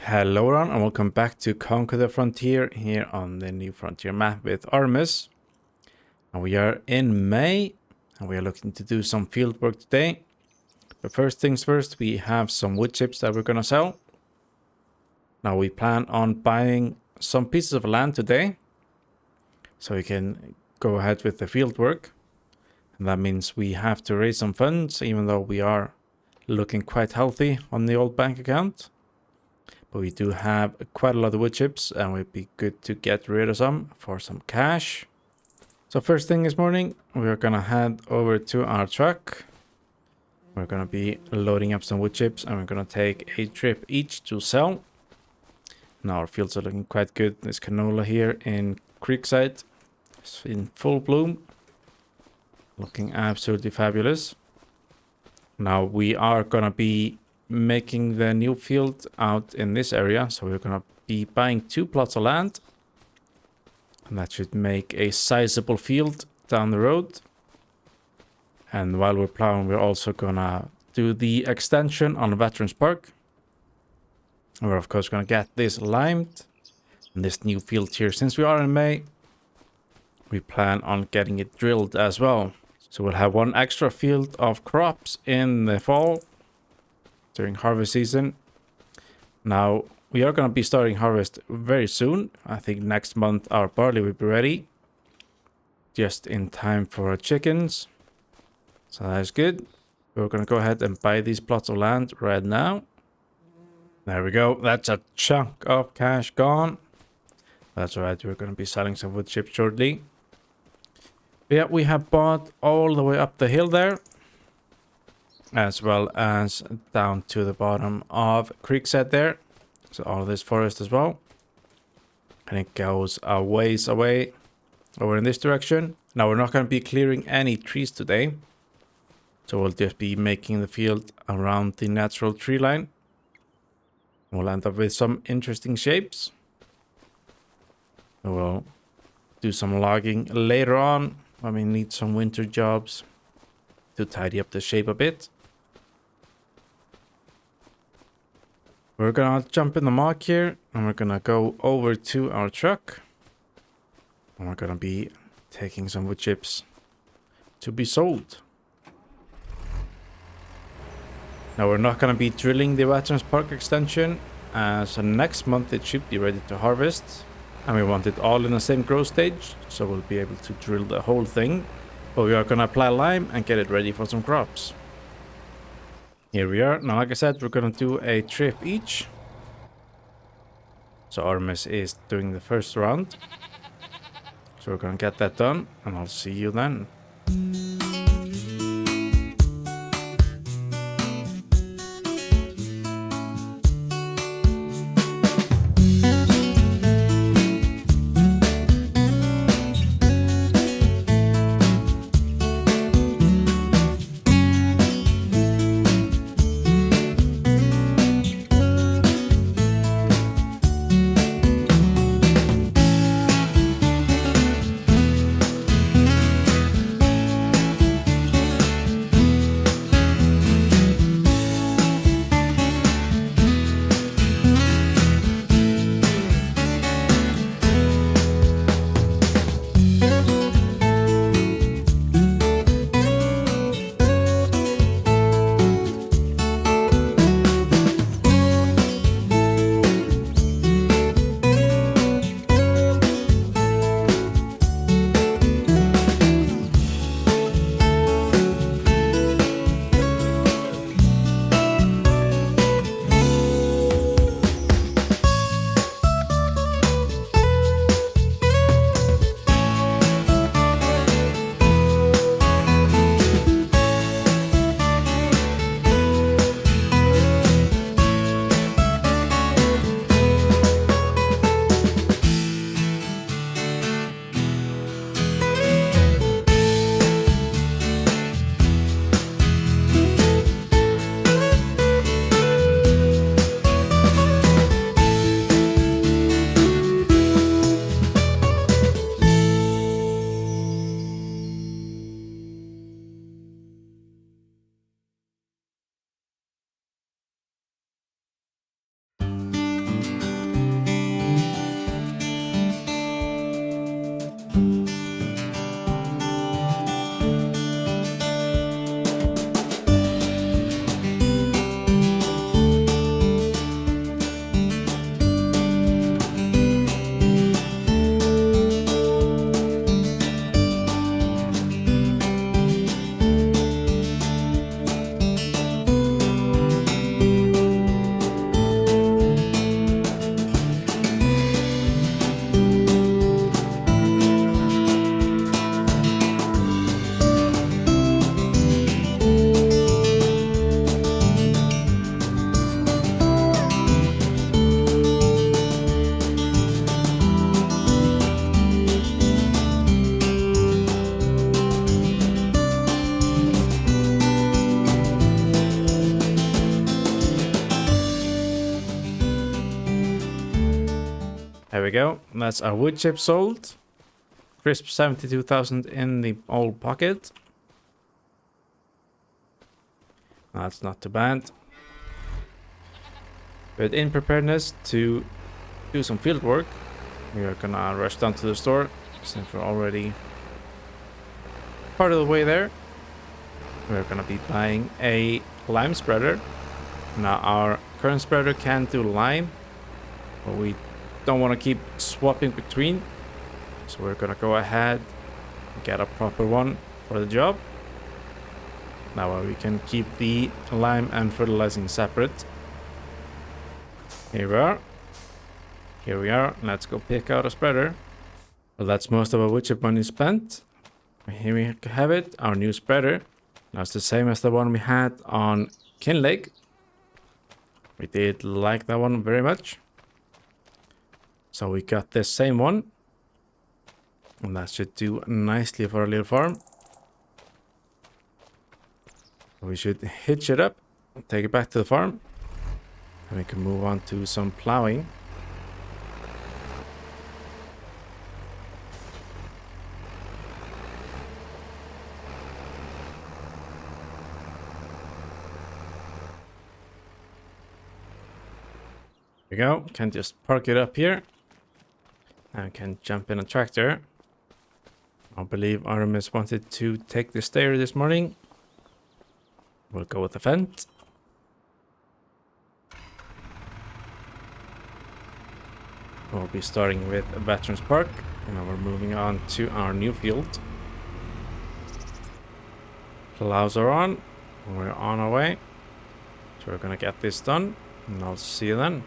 Hello everyone and welcome back to Conquer the Frontier here on the new Frontier map with Artemus. And we are in May and we are looking to do some field work today. But first things first, we have some wood chips that we're gonna sell. Now we plan on buying some pieces of land today so we can go ahead with the field work. And that means we have to raise some funds, even though we are looking quite healthy on the old bank account. But we do have quite a lot of wood chips and it would be good to get rid of some for some cash. So first thing this morning, we're gonna head over to our truck. We're gonna be loading up some wood chips and we're gonna take a trip each to sell. Now our fields are looking quite good. There's canola here in Creekside. It's in full bloom. Looking absolutely fabulous. Now we are gonna be making the new field out in this area, so we're gonna be buying 2 plots of land and that should make a sizable field down the road. And while we're plowing, we're also gonna do the extension on Veterans Park. We're of course gonna get this limed and this new field here. Since we are in May, we plan on getting it drilled as well, so we'll have 1 extra field of crops in the fall during harvest season. Now we are going to be starting harvest very soon. I think next month our barley will be ready, just in time for our chickens, so that's good. We're going to go ahead and buy these plots of land right now. There we go, that's a chunk of cash gone. That's all right, we're going to be selling some wood chips shortly. Yeah, we have bought all the way up the hill there, as well as down to the bottom of Creekside there. So all of this forest as well. And it goes a ways away over in this direction. Now we're not going to be clearing any trees today, so we'll just be making the field around the natural tree line. We'll end up with some interesting shapes. We'll do some logging later on when we need some winter jobs to tidy up the shape a bit. We're gonna jump in the muck here and we're gonna go over to our truck. And we're gonna be taking some wood chips to be sold. Now we're not gonna be drilling the Veterans Park extension, so next month it should be ready to harvest. And we want it all in the same growth stage, so we'll be able to drill the whole thing. But we are gonna apply lime and get it ready for some crops. Here we are. Now, like I said, we're gonna do a trip each. So Artemus is doing the first round. So we're gonna get that done and I'll see you then. There we go. That's our wood chip sold. Crisp 72,000 in the old pocket. That's not too bad. But in preparedness to do some field work, we are gonna rush down to the store since we're already part of the way there. We're gonna be buying a lime spreader. Now our current spreader can do lime, but we don't want to keep swapping between, so we're gonna go ahead and get a proper one for the job. Now we can keep the lime and fertilizing separate. Here we are. Here we are. Let's go pick out a spreader. Well, that's most of our wood chip money spent. Here we have it, our new spreader. That's the same as the one we had on Kinlake. We did like that one very much. So we got this same one. And that should do nicely for our little farm. We should hitch it up, take it back to the farm. And we can move on to some plowing. There we go. Can just park it up here. And can jump in a tractor. I believe Artemus wanted to take the stair this morning. We'll go with the fence. We'll be starting with Veterans Park. And now we're moving on to our new field. Plows are on. We're on our way. So we're gonna get this done. And I'll see you then.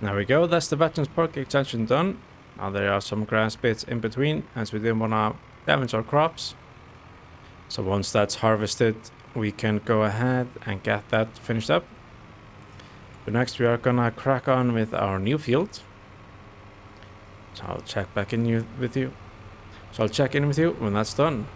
There we go, that's the Veterans Park extension done. Now there are some grass bits in between as we didn't want to damage our crops. So once that's harvested, we can go ahead and get that finished up. But next we are gonna crack on with our new field. So I'll check back in with you. So I'll check in with you when that's done.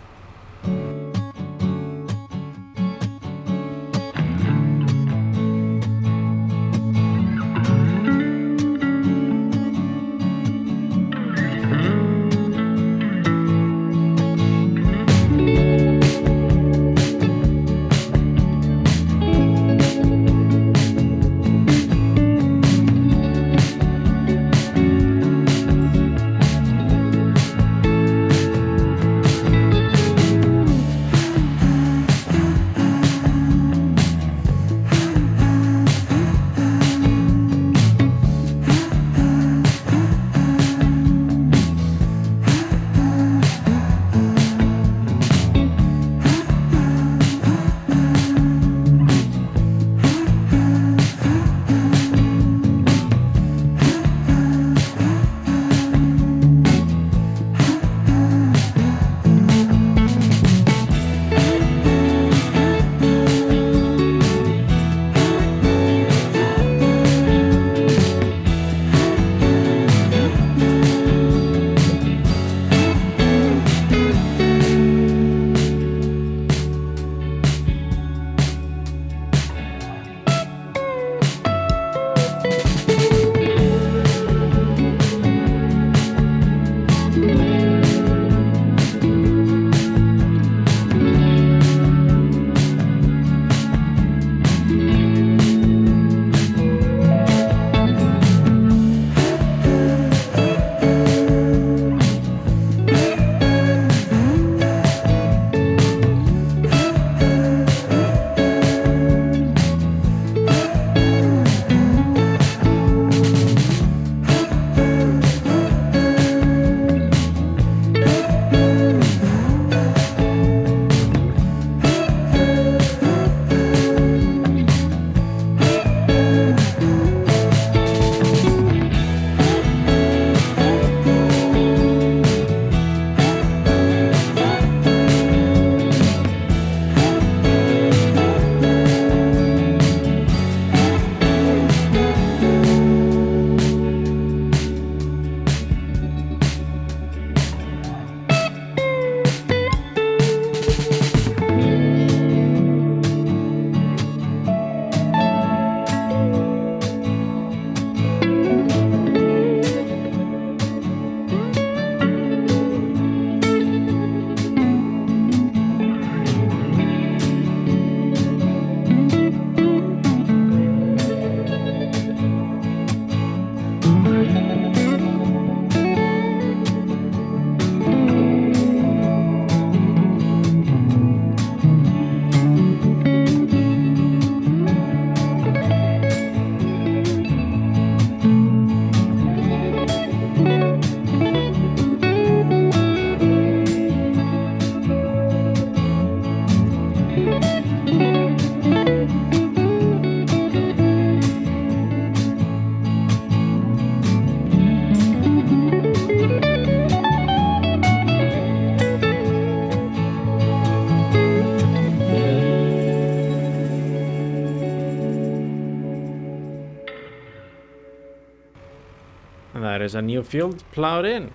a new field plowed in.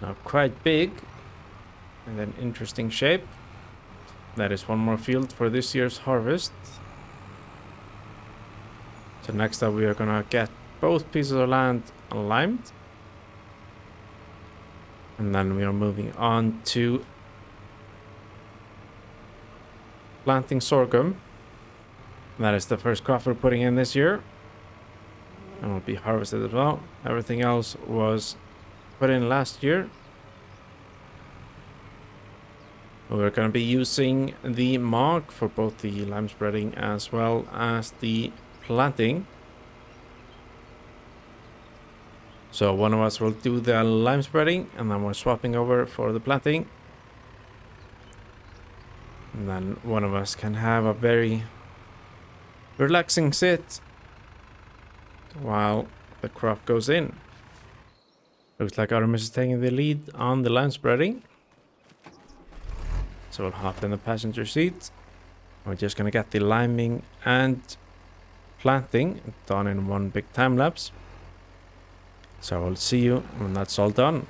Now quite big and an interesting shape. That is one more field for this year's harvest. So next up we are gonna get both pieces of land limed. And then we are moving on to planting sorghum. That is the first crop we're putting in this year. And will be harvested as well. Everything else was put in last year. We're going to be using the mark for both the lime spreading as well as the planting. So one of us will do the lime spreading and then we're swapping over for the planting. And then one of us can have a very relaxing sit while the crop goes in. Looks like Artemus is taking the lead on the lime spreading. So we'll hop in the passenger seat. We're just gonna get the liming and planting done in one big time lapse. So I'll see you when that's all done.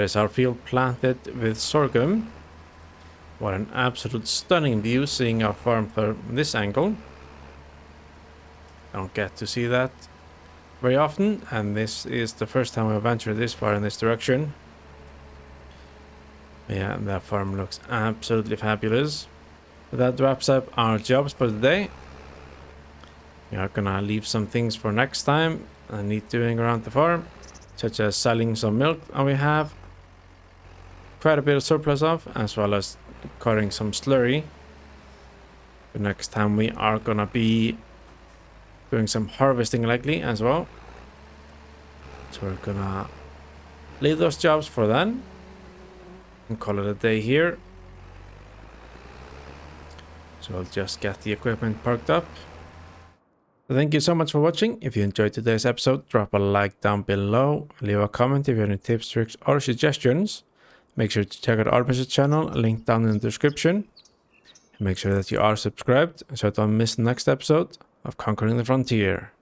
is our field planted with sorghum. What an absolute stunning view seeing our farm from this angle. Don't get to see that very often, and this is the first time I've ventured this far in this direction. Yeah, that farm looks absolutely fabulous. But that wraps up our jobs for the day. We are gonna leave some things for next time I need doing around the farm, such as selling some milk, and we have quite a bit of surplus of, as well as cutting some slurry. The next time we are gonna be doing some harvesting likely as well. So we're gonna leave those jobs for then and call it a day here. So I'll just get the equipment parked up. So thank you so much for watching. If you enjoyed today's episode, drop a like down below. Leave a comment if you have any tips, tricks, or suggestions. Make sure to check out Artemus' channel, link down in the description. And make sure that you are subscribed so you don't miss the next episode of Conquering the Frontier.